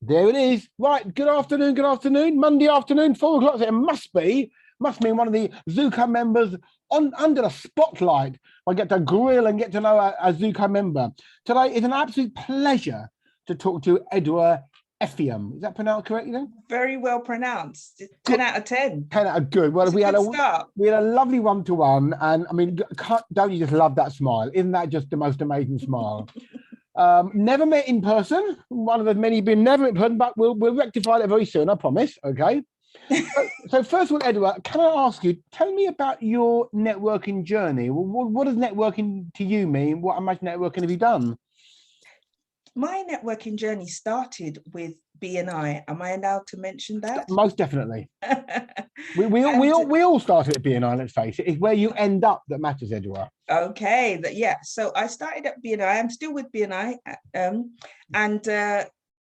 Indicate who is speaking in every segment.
Speaker 1: There it is. Right. Good afternoon. Good afternoon. Monday afternoon, 4 o'clock. So it must mean one of the Zoco members under the spotlight. I get to grill and get to know a Zoco member. Today is an absolute pleasure to talk to Edua Effiom. Is that pronounced correctly then?
Speaker 2: Very well pronounced. 10 out of 10.
Speaker 1: 10 out of good. Well, we had a lovely one-to-one, and I mean, don't you just love that smile? Isn't that just the most amazing smile? Never met in person. One of the many been never in person, but we'll rectify that very soon, I promise. Okay. So first of all, Edua, can I ask you, tell me about your networking journey. What does networking to you mean? What much networking have you done?
Speaker 2: My networking journey started with BNI. Am I allowed to mention that?
Speaker 1: Most definitely. we all started at BNI, let's face it. It's where you end up that matters, Edua.
Speaker 2: Okay, yeah. So I started at BNI. I'm still with BNI.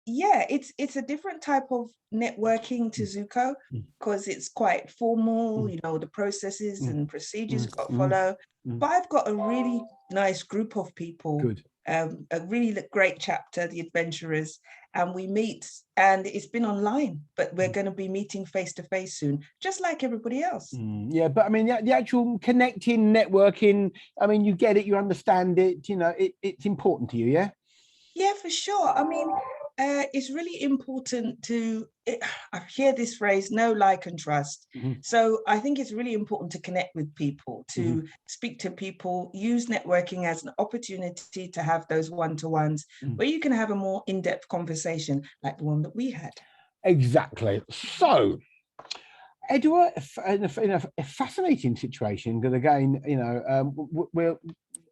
Speaker 2: Yeah, it's a different type of networking to Zoco because it's quite formal, you know, the processes and procedures you've got to follow. But I've got a really nice group of people.
Speaker 1: Good.
Speaker 2: A really great chapter, the adventurers, and we meet, and it's been online, but we're going to be meeting face to face soon, just like everybody else.
Speaker 1: Yeah, but I mean the actual connecting, networking, I mean, you get it, you understand it, you know, it's important to you.
Speaker 2: Yeah, for sure. I mean, it's really important to, I hear this phrase, know, like, and trust. So I think it's really important to connect with people, to speak to people, use networking as an opportunity to have those one-to-ones where you can have a more in-depth conversation like the one that we had.
Speaker 1: Exactly. So, Edua, in a fascinating situation, because again, you know, we're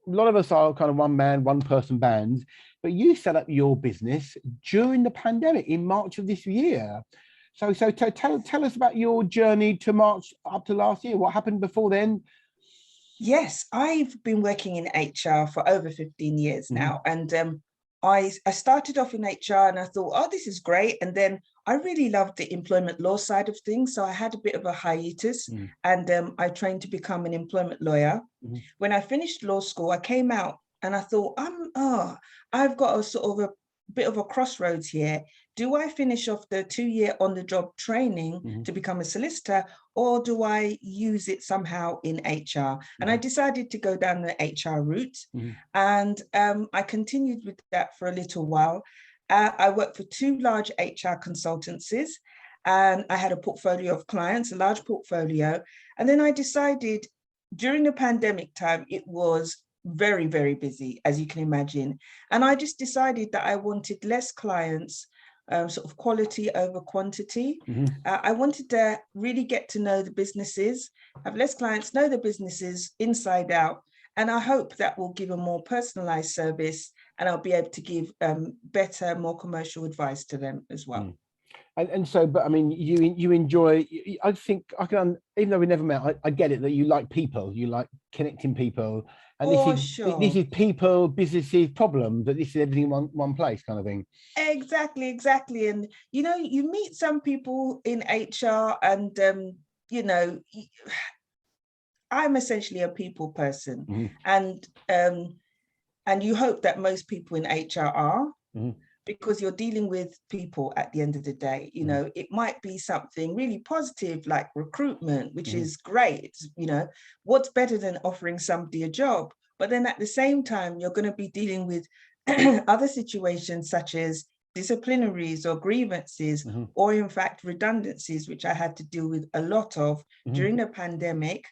Speaker 1: a lot of us are kind of one man, one person bands, but you set up your business during the pandemic in March of this year. So tell us about your journey to March up to last year. What happened before then?
Speaker 2: Yes, I've been working in HR for over 15 years now. And I started off in HR and I thought, oh, this is great. And then I really loved the employment law side of things. So I had a bit of a hiatus and I trained to become an employment lawyer. When I finished law school, I came out and I thought, I've got a sort of a bit of a crossroads here. Do I finish off the 2-year on-the-job training to become a solicitor, or do I use it somehow in HR? And I decided to go down the HR route, and I continued with that for a little while. I worked for 2 large HR consultancies, and I had a portfolio of clients, a large portfolio. And then I decided during the pandemic time, it was very, very busy, as you can imagine. And I just decided that I wanted less clients, sort of quality over quantity. I wanted to really get to know the businesses, have less clients, know the businesses inside out. And I hope that will give a more personalized service and I'll be able to give better, more commercial advice to them as well.
Speaker 1: And so, but I mean, you enjoy, I think I can, even though we never met, I get it that you like people, you like connecting people. And this is people, businesses, problems, that this is everything in one place kind of thing.
Speaker 2: Exactly. And, you know, you meet some people in HR and, you know, I'm essentially a people person. And you hope that most people in HR are. Because you're dealing with people at the end of the day. You know, it might be something really positive like recruitment, which is great. You know, what's better than offering somebody a job? But then at the same time, you're going to be dealing with other situations such as disciplinaries or grievances, or in fact, redundancies, which I had to deal with a lot of during the pandemic.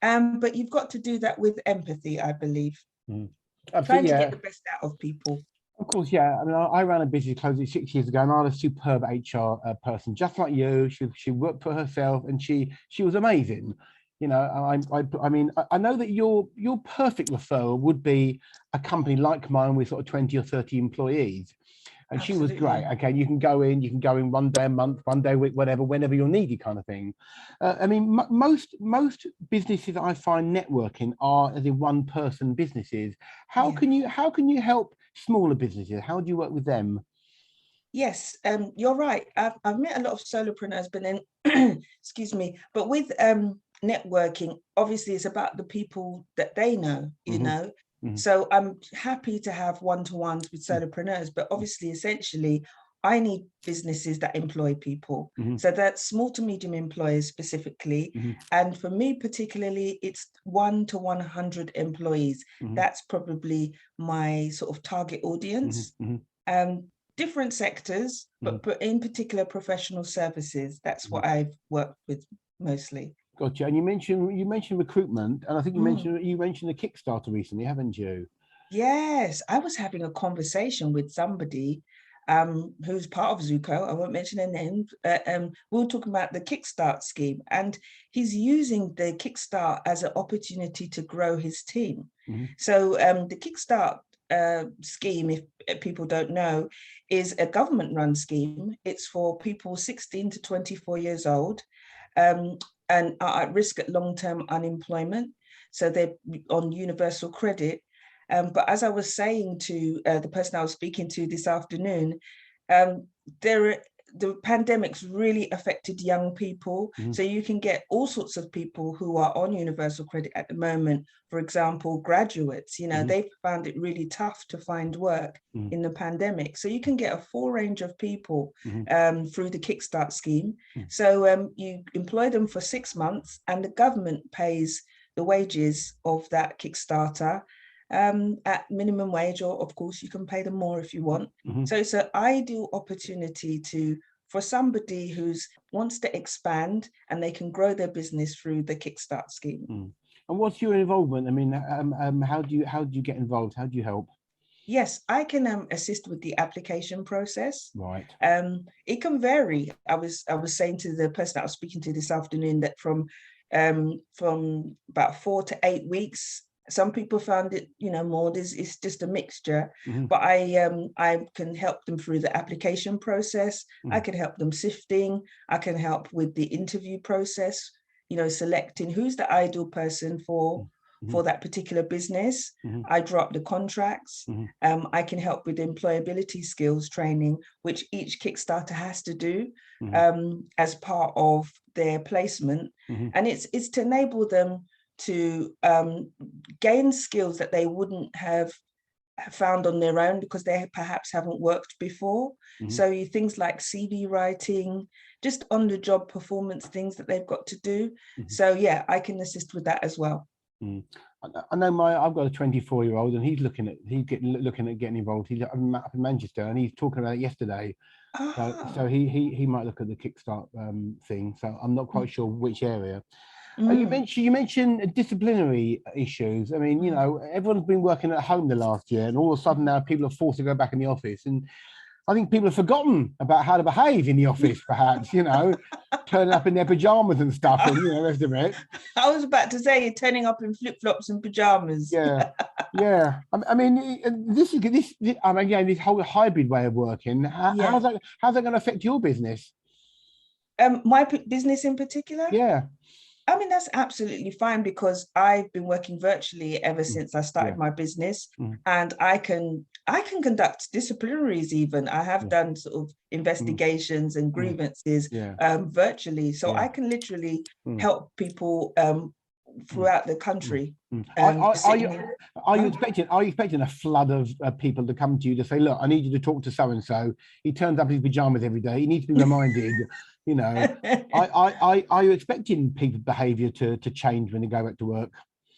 Speaker 2: But you've got to do that with empathy, I believe. Trying to get the best out of people.
Speaker 1: Of course, yeah. I mean, I ran a business closely 6 years ago, and I was a superb HR person, just like you. She worked for herself, and she was amazing. You know, I mean, I know that your perfect referral would be a company like mine with sort of 20 or 30 employees, and Absolutely. She was great. Okay, you can go in 1 day a month, 1 day a week, whatever, whenever you're needed, kind of thing. I mean, most businesses I find networking are as in one-person businesses. How can you help smaller businesses? How do you work with them?
Speaker 2: Yes, you're right. I've met a lot of solopreneurs, but then, excuse me, but with networking, obviously it's about the people that they know, you know, So I'm happy to have one-to-ones with solopreneurs, but obviously, essentially, I need businesses that employ people. So that's small to medium employers specifically. And for me particularly, it's 1 to 100 employees. That's probably my sort of target audience. Different sectors, but in particular professional services. That's what I've worked with mostly.
Speaker 1: Gotcha. And you mentioned recruitment, and I think you mentioned the Kickstarter recently, haven't you?
Speaker 2: Yes, I was having a conversation with somebody who's part of Zoco. I won't mention their name. We were talking about the Kickstart scheme, and he's using the Kickstart as an opportunity to grow his team. So the Kickstart scheme, if people don't know, is a government-run scheme. It's for people 16 to 24 years old and are at risk at long-term unemployment. So they're on universal credit. But as I was saying to the person I was speaking to this afternoon, the pandemic's really affected young people. So you can get all sorts of people who are on universal credit at the moment. For example, graduates, they've found it really tough to find work in the pandemic. So you can get a full range of people through the Kickstart scheme. So you employ them for 6 months and the government pays the wages of that Kickstarter at minimum wage, or of course you can pay them more if you want. So it's an ideal opportunity for somebody who wants to expand and they can grow their business through the Kickstart scheme.
Speaker 1: And what's your involvement? I mean, how do you get involved? How do you help?
Speaker 2: Yes, I can assist with the application process.
Speaker 1: Right.
Speaker 2: It can vary. I was saying to the person I was speaking to this afternoon that from about 4 to 8 weeks. Some people found it, more. It's just a mixture. But I can help them through the application process. I can help them sifting. I can help with the interview process. Selecting who's the ideal person for that particular business. I draw up the contracts. I can help with employability skills training, which each Kickstarter has to do as part of their placement, and it's to enable them to gain skills that they wouldn't have found on their own because they perhaps haven't worked before. So things like CV writing, just on the job performance things that they've got to do. So yeah, I can assist with that as well.
Speaker 1: I know I've got a 24-year-old and he's looking at getting involved. He's up in Manchester and he's talking about it yesterday. So he might look at the Kickstart thing. So I'm not quite sure which area. You mentioned disciplinary issues. I mean, everyone's been working at home the last year, and all of a sudden now people are forced to go back in the office. And I think people have forgotten about how to behave in the office, perhaps, turning up in their pajamas and stuff, and the rest of it.
Speaker 2: I was about to say, you're turning up in flip-flops and pajamas.
Speaker 1: Yeah. I mean, this whole hybrid way of working. How's that going to affect your business?
Speaker 2: My business in particular?
Speaker 1: Yeah.
Speaker 2: I mean, that's absolutely fine because I've been working virtually ever since I started my business, and I can conduct disciplinaries even. I have done sort of investigations and grievances virtually. So I can literally help people throughout the country.
Speaker 1: Are you expecting a flood of people to come to you to say, look, I need you to talk to so-and-so. He turns up in his pajamas every day. He needs to be reminded. Are you expecting people's behavior to change when they go back to work?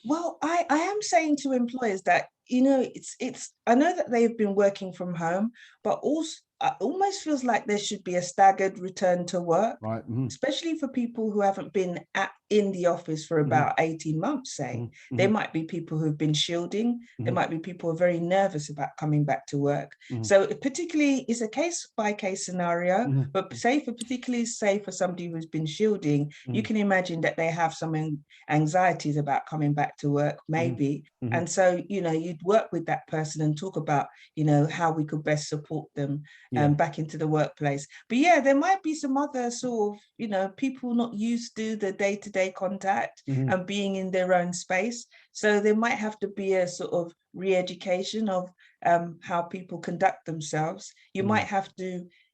Speaker 2: Well, I am saying to employers that, it's I know that they've been working from home, but also it almost feels like there should be a staggered return to work, right? Especially for people who haven't been in the office for about 18 months, say. There might be people who've been shielding. There might be people who are very nervous about coming back to work. So particularly it's a case-by-case scenario, but particularly for somebody who's been shielding, you can imagine that they have some anxieties about coming back to work, maybe. And so, you'd work with that person and talk about, how we could best support them back into the workplace. But yeah, there might be some other sort of, people not used to the day-to-day contact and being in their own space. So there might have to be a sort of re-education of how people conduct themselves. You might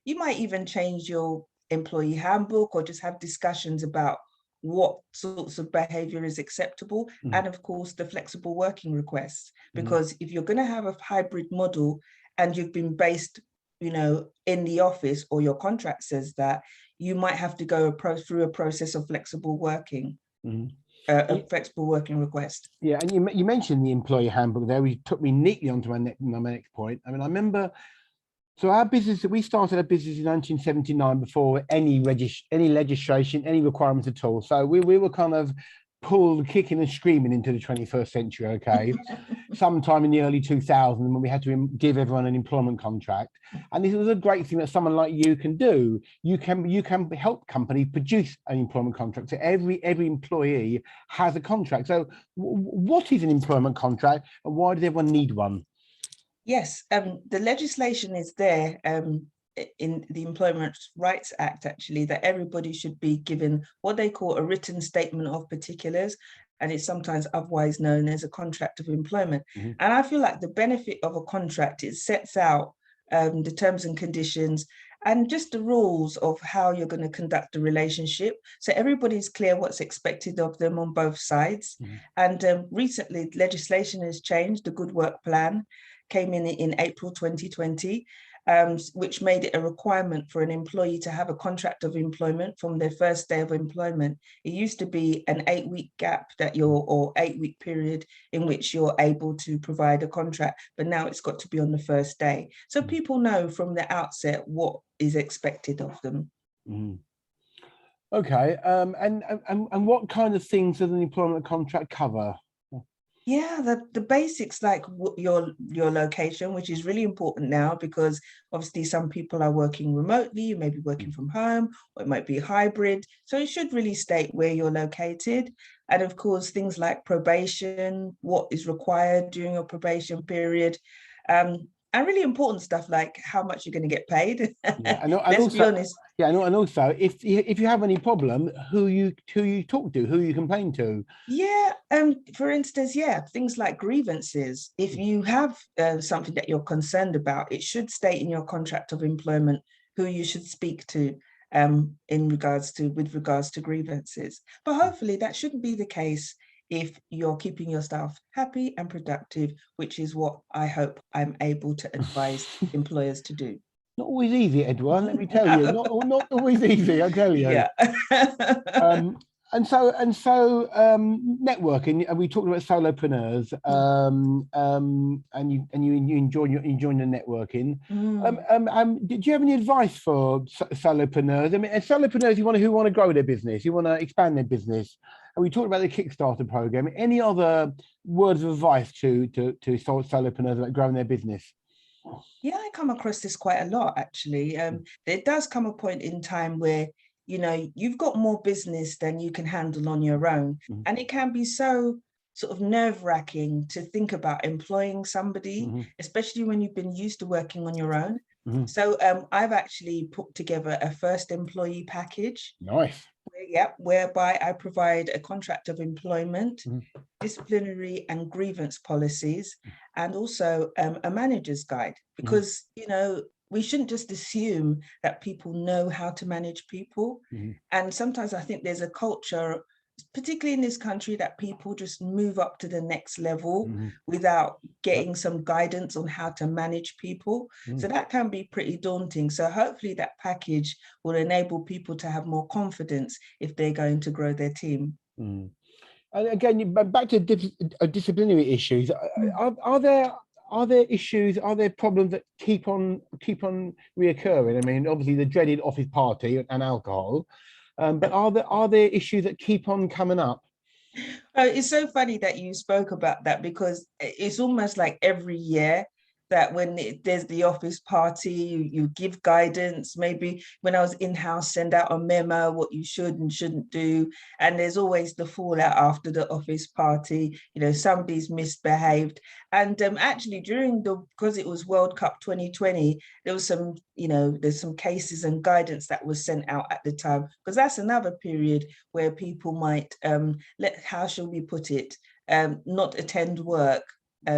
Speaker 2: even change your employee handbook or just have discussions about what sorts of behavior is acceptable, and of course the flexible working requests, because if you're going to have a hybrid model and you've been based, you know, in the office, or your contract says that, you might have to go through a process of flexible working, a flexible working request.
Speaker 1: Yeah, and you mentioned the employee handbook there, which took me neatly onto my next point. I mean, I remember, so our business, we started a business in 1979 before any legislation, any requirements at all. So we were kind of pulled kicking and screaming into the 21st century, okay? Sometime in the early 2000s, when we had to give everyone an employment contract. And this was a great thing that someone like you can do. You can help companies produce an employment contract. So every employee has a contract. So what is an employment contract, and why does everyone need one?
Speaker 2: Yes, the legislation is there in the Employment Rights Act, actually, that everybody should be given what they call a written statement of particulars, and it's sometimes otherwise known as a contract of employment. And I feel like the benefit of a contract, it sets out the terms and conditions and just the rules of how you're going to conduct a relationship. So everybody's clear what's expected of them on both sides. And recently, legislation has changed. The Good Work Plan came in April 2020, which made it a requirement for an employee to have a contract of employment from their first day of employment. It used to be an 8-week gap or 8-week period in which you're able to provide a contract, but now it's got to be on the first day. So people know from the outset what is expected of them.
Speaker 1: Okay, and what kind of things does an employment contract cover?
Speaker 2: Yeah, the basics, like your location, which is really important now, because obviously some people are working remotely, you may be working from home, or it might be hybrid. So it should really state where you're located. And of course, things like probation, what is required during your probation period. And really important stuff like how much you're going to get paid.
Speaker 1: Yeah,
Speaker 2: Let's be honest.
Speaker 1: Yeah, and also if you have any problem, who you talk to, who you complain to.
Speaker 2: Yeah, for instance, yeah, things like grievances. If you have something that you're concerned about, it should state in your contract of employment who you should speak to with regards to grievances. But hopefully that shouldn't be the case if you're keeping your staff happy and productive, which is what I hope I'm able to advise employers to do.
Speaker 1: Not always easy, Edward, let me tell you. Not always easy, I tell you.
Speaker 2: Yeah.
Speaker 1: And so networking, and we talked about solopreneurs, and you enjoy the networking. Do you have any advice for solopreneurs? I mean, as solopreneurs who want to grow their business, who want to expand their business, and we talked about the Kickstarter program. Any other words of advice to solopreneurs about growing their business?
Speaker 2: Yeah, I come across this quite a lot, actually. There does come a point in time where, you know, you've got more business than you can handle on your own. And it can be so sort of nerve-wracking to think about employing somebody, especially when you've been used to working on your own. So I've actually put together a first employee package.
Speaker 1: Nice.
Speaker 2: Whereby I provide a contract of employment, disciplinary and grievance policies, and also a manager's guide, because, you know, we shouldn't just assume that people know how to manage people. And sometimes I think there's a culture, particularly in this country, that people just move up to the next level without getting some guidance on how to manage people. So that can be pretty daunting. So hopefully that package will enable people to have more confidence if they're going to grow their team.
Speaker 1: And again, back to disciplinary issues. Are there issues? Are there problems that keep on reoccurring? I mean, obviously the dreaded office party and alcohol. But are there issues that keep on coming up?
Speaker 2: It's so funny that you spoke about that, because it's almost like every year that when there's the office party, you give guidance. Maybe when I was in-house, send out a memo, what you should and shouldn't do. And there's always the fallout after the office party. You know, somebody's misbehaved. And actually because it was World Cup 2020, there was some, you know, there's some cases and guidance that was sent out at the time, because that's another period where people might, how shall we put it, not attend work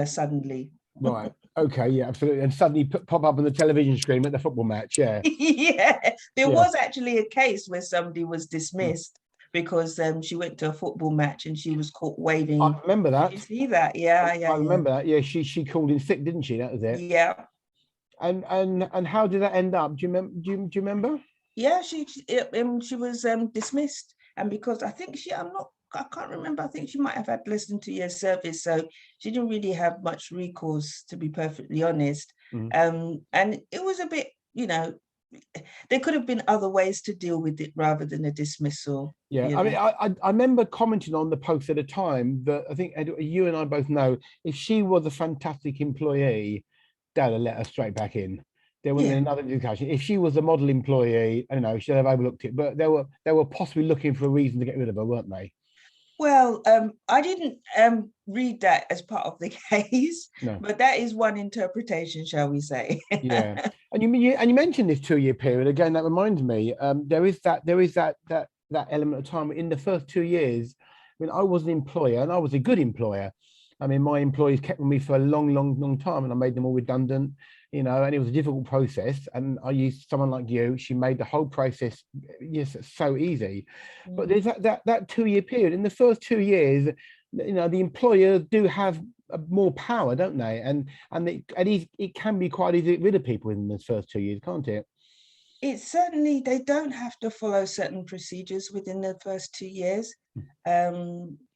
Speaker 2: suddenly.
Speaker 1: Right. Okay. Yeah. Absolutely. And suddenly pop up on the television screen at the football match. Yeah.
Speaker 2: Yeah. There was actually a case where somebody was dismissed because she went to a football match and she was caught waving.
Speaker 1: I remember that.
Speaker 2: Did you see that? Yeah, yeah.
Speaker 1: I remember that. Yeah, she called in sick, didn't she? That was it.
Speaker 2: Yeah.
Speaker 1: And how did that end up? Do you remember? Do you remember?
Speaker 2: Yeah, she was dismissed, and because I think I can't remember. I think she might have had less than 2 years service, so she didn't really have much recourse, to be perfectly honest. And it was a bit, there could have been other ways to deal with it rather than a dismissal.
Speaker 1: Yeah, I mean, I remember commenting on the post at a time that I think you and I both know if she was a fantastic employee, they'd have let her straight back in. There would have been another discussion. If she was a model employee, I don't know, she'd have overlooked it. But they were possibly looking for a reason to get rid of her, weren't they?
Speaker 2: Well, I didn't read that as part of the case,
Speaker 1: No.
Speaker 2: but that is one interpretation, shall we say?
Speaker 1: Yeah, and you mentioned this 2 year period again. That reminds me, there is that element of time in the first 2 years. I mean, I was an employer and I was a good employer. I mean, my employees kept with me for a long time, and I made them all redundant. And it was a difficult process. And I used someone like you. She made the whole process so easy. But there's that 2 year period. In the first 2 years, the employers do have more power, don't they? And it can be quite easy to get rid of people in those first 2 years, can't it?
Speaker 2: It's certainly, they don't have to follow certain procedures within the first 2 years.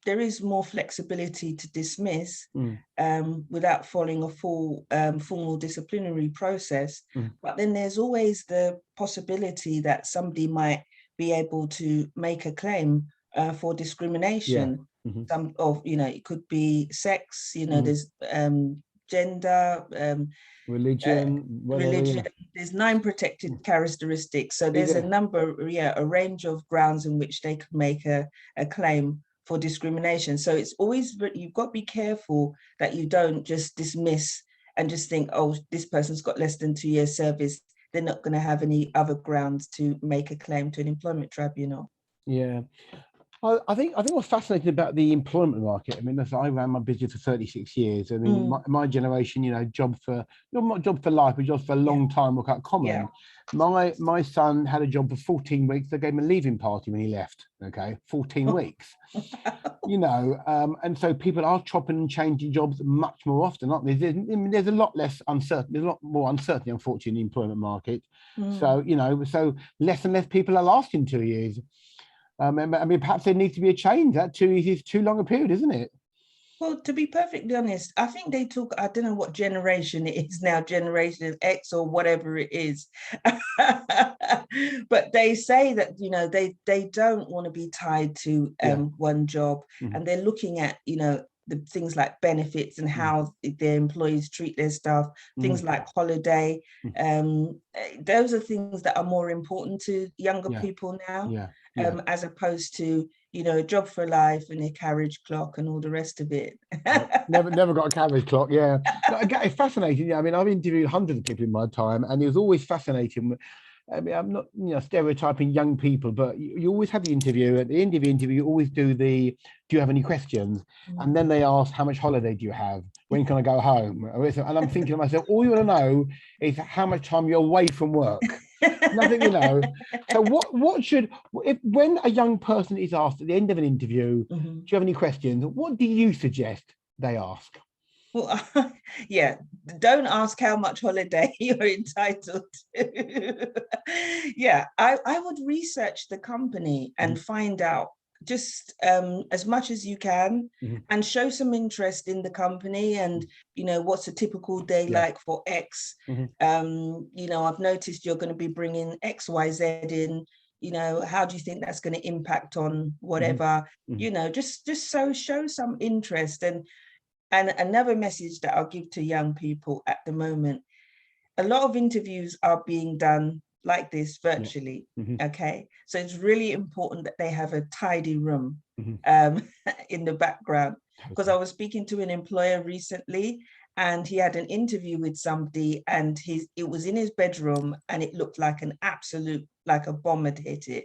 Speaker 2: There is more flexibility to dismiss without following a full formal disciplinary process. But then there's always the possibility that somebody might be able to make a claim for discrimination. Some of, it could be sex, there's gender,
Speaker 1: religion,
Speaker 2: religion. There's 9 protected characteristics. So there's a range of grounds in which they could make a claim for discrimination. So it's always, you've got to be careful that you don't just dismiss and just think, oh, this person's got less than 2 years service, they're not going to have any other grounds to make a claim to an employment tribunal.
Speaker 1: Yeah. I think what's fascinating about the employment market, I mean, I ran my business for 36 years. I mean, my generation, job for, not job for life, but job for a long time were quite common. My son had a job for 14 weeks. They gave him a leaving party when he left. Okay, 14 weeks. And so people are chopping and changing jobs much more often, aren't they? There's a lot less uncertainty, there's a lot more uncertainty, unfortunately, in the employment market. So, so less and less people are lasting 2 years. I mean, perhaps there needs to be a change. That 2 years is too long a period, isn't it?
Speaker 2: Well, to be perfectly honest, I think they took, I don't know what generation it is now, Generation X or whatever it is. But they say that, they don't want to be tied to one job. And they're looking at, the things like benefits and how their employees treat their staff, things like holiday. Those are things that are more important to younger people now, as opposed to, a job for life and a carriage clock and all the rest of it.
Speaker 1: never got a carriage clock. Yeah, it's fascinating. Yeah, I mean, I've interviewed hundreds of people in my time, and it was always fascinating. I mean, I'm not, stereotyping young people, but you always have the interview. At the end of the interview, you always do do you have any questions? And then they ask, how much holiday do you have? When can I go home? And I'm thinking to myself, all you want to know is how much time you're away from work. Nothing, So what should, when a young person is asked at the end of an interview, do you have any questions? What do you suggest they ask?
Speaker 2: Well, don't ask how much holiday you're entitled to. I would research the company and find out just as much as you can and show some interest in the company and, what's a typical day like for X. I've noticed you're going to be bringing X, Y, Z in. How do you think that's going to impact on whatever, just show some interest. And another message that I'll give to young people at the moment, a lot of interviews are being done like this virtually, okay? So it's really important that they have a tidy room in the background. Because I was speaking to an employer recently, and he had an interview with somebody, and it was in his bedroom, and it looked like like a bomb had hit it.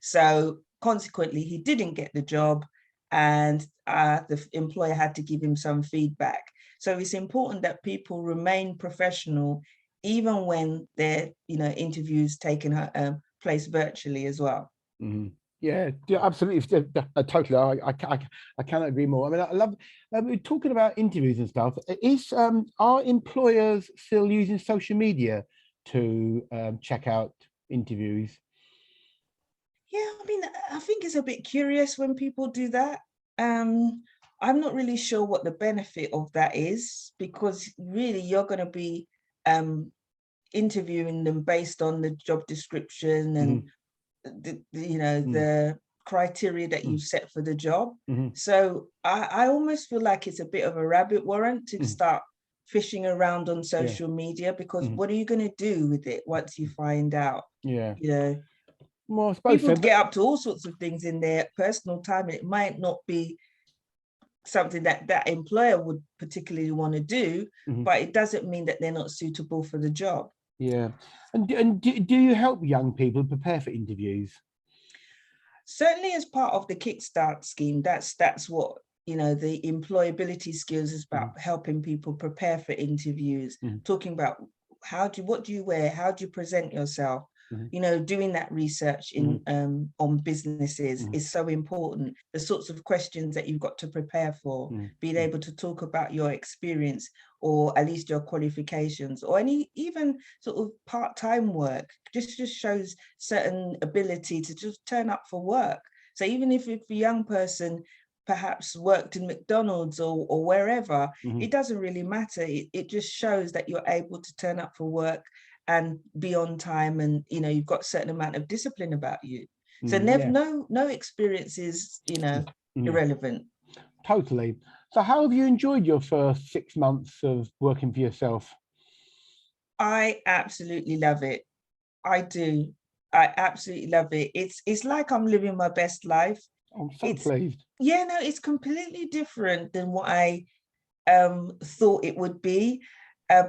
Speaker 2: So consequently, he didn't get the job, and the employer had to give him some feedback. So it's important that people remain professional, even when their interviews taking place virtually as well.
Speaker 1: Yeah, absolutely. Totally. I cannot agree more. I mean, I love we're talking about interviews and stuff. Are employers still using social media to check out interviews?
Speaker 2: Yeah, I mean, I think it's a bit curious when people do that. I'm not really sure what the benefit of that is, because really you're going to be um, interviewing them based on the job description and the criteria that you've set for the job. So I almost feel like it's a bit of a rabbit warrant to start fishing around on social media, because what are you going to do with it once you find out?
Speaker 1: Yeah.
Speaker 2: Well, I suppose people get up to all sorts of things in their personal time, and it might not be something that that employer would particularly want to do, but it doesn't mean that they're not suitable for the job.
Speaker 1: Yeah. And do you help young people prepare for interviews?
Speaker 2: Certainly as part of the Kickstart scheme, that's what, the employability skills is about, helping people prepare for interviews, talking about what do you wear, how do you present yourself, doing that research in on businesses is so important. The sorts of questions that you've got to prepare for, being able to talk about your experience, or at least your qualifications, or even sort of part-time work, just shows certain ability to just turn up for work. So even if a young person perhaps worked in McDonald's or wherever, it doesn't really matter. It just shows that you're able to turn up for work and be on time, and you've got a certain amount of discipline about you. So no experience is irrelevant.
Speaker 1: Totally. So how have you enjoyed your first 6 months of working for yourself?
Speaker 2: I absolutely love it. I do. I absolutely love it. It's like I'm living my best life.
Speaker 1: I'm so pleased.
Speaker 2: Yeah, no, it's completely different than what I thought it would be,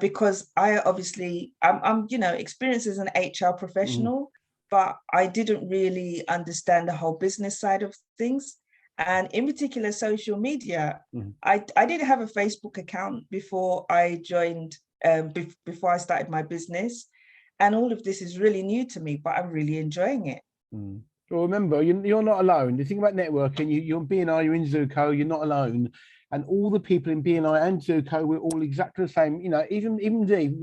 Speaker 2: because I obviously I'm experienced as an HR professional, but I didn't really understand the whole business side of things, and in particular social media. I didn't have a Facebook account before I joined, before I started my business, and all of this is really new to me, but I'm really enjoying it.
Speaker 1: Well, remember, you're not alone. The thing about networking, you're in BNI, you're in Zoco, you're not alone. And all the people in BNI and Zoco, we're all exactly the same. Even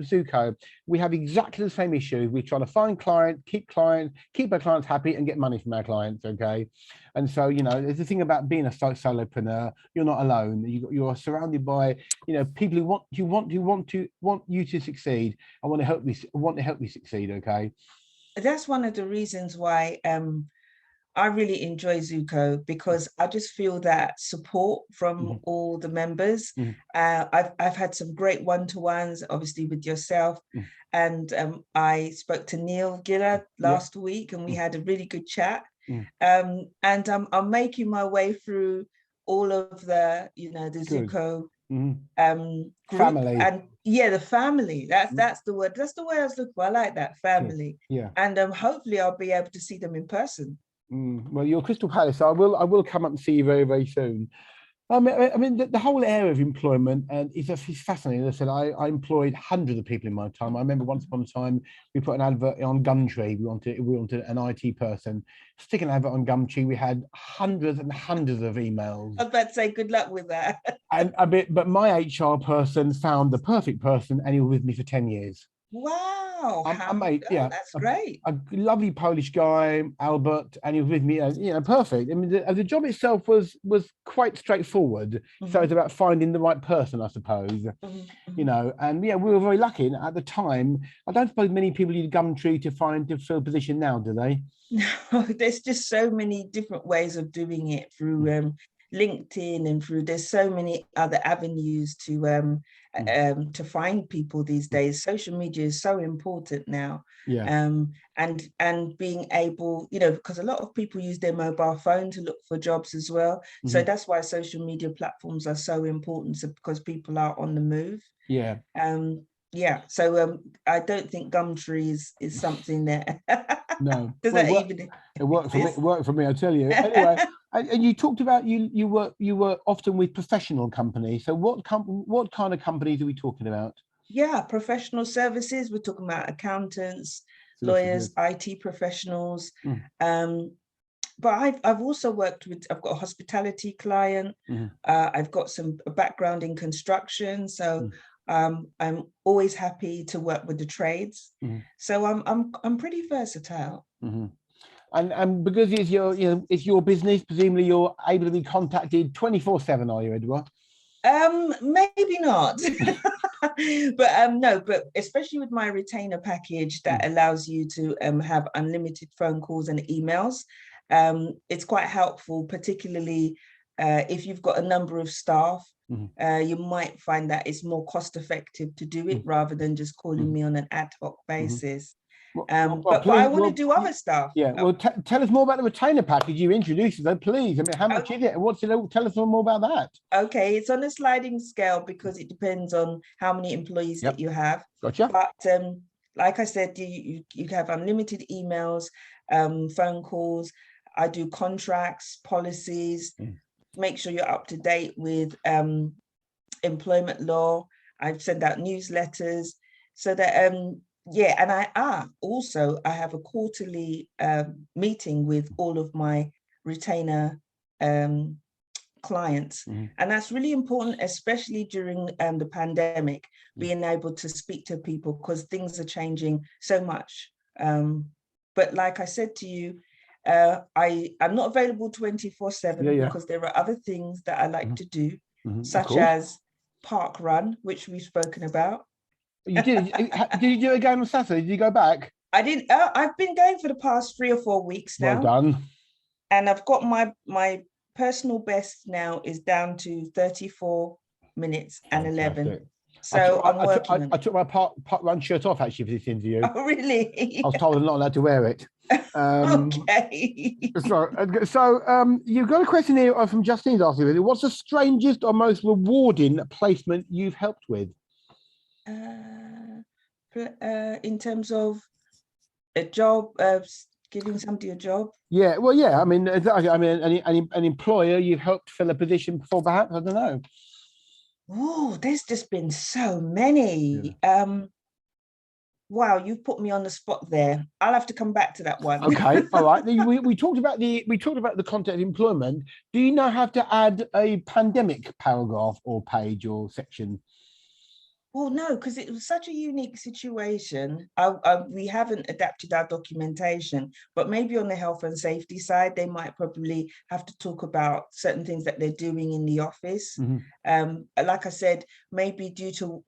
Speaker 1: Zoco, we have exactly the same issue. We're trying to find clients, keep our clients happy, and get money from our clients. Okay, and so there's the thing about being a solopreneur. You're not alone. You're surrounded by people who want you to succeed. I want to help you succeed. Okay.
Speaker 2: That's one of the reasons why I really enjoy Zoco, because I just feel that support from all the members. I've had some great one-to-ones, obviously with yourself, and I spoke to Neil Giller last week, and we had a really good chat. And I'm making my way through all of the the Zoco group,
Speaker 1: family.
Speaker 2: And the family, that's the word, that's the way I was looking for. I like that, family. And hopefully I'll be able to see them in person.
Speaker 1: Well, you're Crystal Palace, so I will come up and see you very, very soon. I mean, the whole area of employment is fascinating. As I said, I employed hundreds of people in my time. I remember once upon a time we put an advert on Gumtree. We wanted an IT person. Stick an advert on Gumtree. We had hundreds and hundreds of emails.
Speaker 2: I was about to say, good luck with that.
Speaker 1: But my HR person found the perfect person, and he was with me for 10 years.
Speaker 2: Wow. That's great.
Speaker 1: A lovely Polish guy, Albert, and he was with me, perfect. I mean, the job itself was quite straightforward. So it's about finding the right person, I suppose. And we were very lucky. And at the time, I don't suppose many people use Gumtree to fill a position now, do they?
Speaker 2: No, there's just so many different ways of doing it through LinkedIn, and there's so many other avenues to find people these days. Social media is so important now. And being able, because a lot of people use their mobile phone to look for jobs as well. So that's why social media platforms are so important, because people are on the move. So I don't think Gumtree is something that
Speaker 1: no.
Speaker 2: It
Speaker 1: worked for me, I tell you. Anyway, and you talked about you were often with professional companies. So what kind of companies are we talking about?
Speaker 2: Professional services. We're talking about accountants, lawyers, IT professionals, but I've also worked with, I've got a hospitality client. I've got some background in construction, so I'm always happy to work with the trades. So I'm pretty versatile.
Speaker 1: And because it's your, it's your business, presumably you're able to be contacted 24/7, are you, Edua?
Speaker 2: Maybe not. But no, but especially with my retainer package that allows you to have unlimited phone calls and emails, it's quite helpful, particularly if you've got a number of staff. You might find that it's more cost effective to do it rather than just calling me on an ad hoc basis. But I want to do other stuff.
Speaker 1: Yeah, well, tell us more about the retainer package you introduced, though, please. I mean, how much is it? What's it? Tell us more about that.
Speaker 2: Okay, it's on a sliding scale because it depends on how many employees that you have.
Speaker 1: Gotcha.
Speaker 2: But like I said, you have unlimited emails, phone calls. I do contracts, policies, make sure you're up to date with employment law. I send out newsletters so that yeah, and I have a quarterly meeting with all of my retainer clients, and that's really important, especially during the pandemic, being able to speak to people because things are changing so much. But like I said to you, I'm not available 24/7 because there are other things that I like to do, such as park run, which we've spoken about.
Speaker 1: You did. Did you do a game on Saturday? Did you go back?
Speaker 2: I didn't. I've been going for the past 3 or 4 weeks now.
Speaker 1: Well done.
Speaker 2: And I've got my personal best now is down to 34 minutes and 11. So I'm working.
Speaker 1: I took my park run shirt off actually for this interview.
Speaker 2: Oh, really?
Speaker 1: I was told I'm not allowed to wear it.
Speaker 2: Okay.
Speaker 1: So you've got a question here from Justine's asking you, what's the strangest or most rewarding placement you've helped with?
Speaker 2: In terms of a job, giving somebody a job.
Speaker 1: Yeah, well, yeah. I mean, exactly. I mean, an employer you've helped fill a position before, perhaps. I don't know.
Speaker 2: Oh, there's just been so many. Wow, you've put me on the spot there. I'll have to come back to that one.
Speaker 1: Okay, all right. We talked about the content of employment. Do you now have to add a pandemic paragraph or page or section?
Speaker 2: Well, no, because it was such a unique situation. We haven't adapted our documentation, but maybe on the health and safety side, they might probably have to talk about certain things that they're doing in the office. Like I said, maybe due to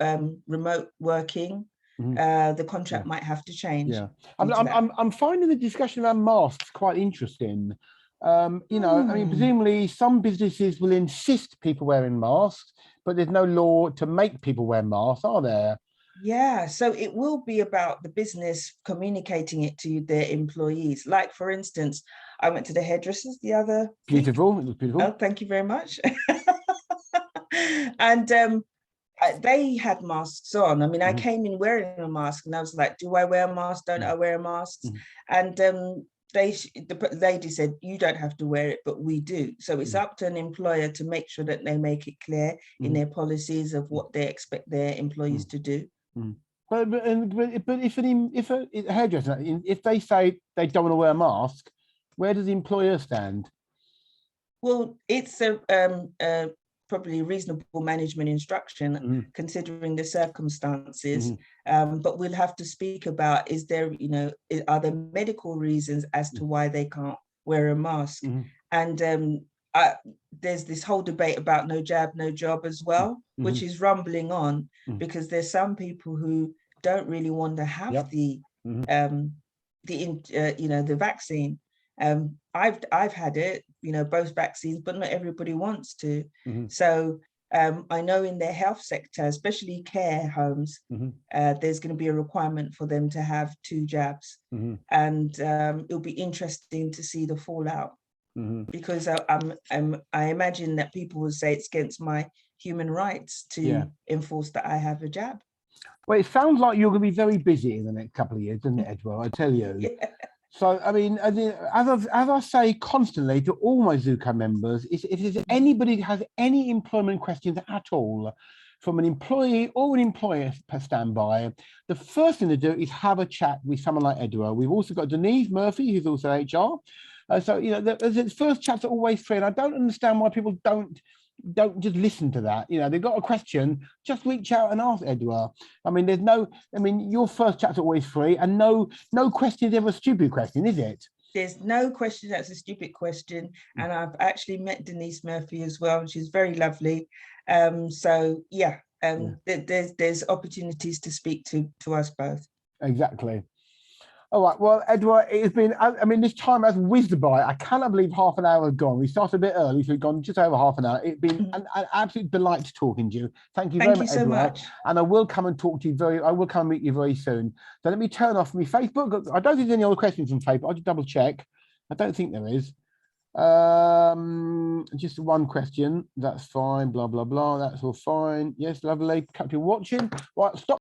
Speaker 2: remote working, the contract might have to change.
Speaker 1: Yeah, I'm finding the discussion around masks quite interesting. You know, I mean, presumably some businesses will insist people wearing masks, but there's no law to make people wear masks, are there?
Speaker 2: Yeah, so it will be about the business communicating it to their employees. Like, for instance, I went to the hairdressers the other week.
Speaker 1: It was beautiful.
Speaker 2: Oh, thank you very much. And they had masks on. I mean, I came in wearing a mask and I was like, do I wear a mask? Don't I wear a mask? And the lady said, you don't have to wear it, but we do. So it's up to an employer to make sure that they make it clear in their policies of what they expect their employees to do.
Speaker 1: But if a hairdresser, if they say they don't want to wear a mask, where does the employer stand?
Speaker 2: Well, it's probably reasonable management instruction considering the circumstances, but we'll have to speak about, is there, you know, are there medical reasons as to why they can't wear a mask? And there's this whole debate about no jab, no job as well, which is rumbling on because there's some people who don't really want to have the vaccine. I've had it, you know, both vaccines, but not everybody wants to. So I know in their health sector, especially care homes, there's going to be a requirement for them to have 2 jabs. And it'll be interesting to see the fallout, because I imagine that people will say it's against my human rights to enforce that I have a jab.
Speaker 1: Well, it sounds like you're going to be very busy in the next couple of years, doesn't it, Edua? I tell you. So, I mean, as I say constantly to all my Zoco members, if there's anybody who has any employment questions at all, from an employee or an employer per standby, the first thing to do is have a chat with someone like Edua. We've also got Denise Murphy, who's also HR. So, you know, there's this first chapter always free, and I don't understand why people don't just listen to that. You know, they've got a question, just reach out and ask Edua. I mean, your first chapter always free, and no question is ever a stupid question, is it?
Speaker 2: There's no question that's a stupid question. And I've actually met Denise Murphy as well, and she's very lovely. So yeah, there's opportunities to speak to us both.
Speaker 1: Exactly. All right, well, Edua, it has been, I mean, this time has whizzed by. I cannot believe half an hour has gone. We started a bit early, so we've gone just over half an hour. It's been an absolute delight talking to you. Thank you very much,
Speaker 2: so
Speaker 1: Edua.
Speaker 2: much.
Speaker 1: And I will come and talk to you I will come and meet you very soon. So let me turn off my Facebook. I don't think there's any other questions from Facebook. I'll just double check. I don't think there is. Just one question. That's fine. Blah, blah, blah. That's all fine. Yes, lovely. Keep you watching. Right, stop.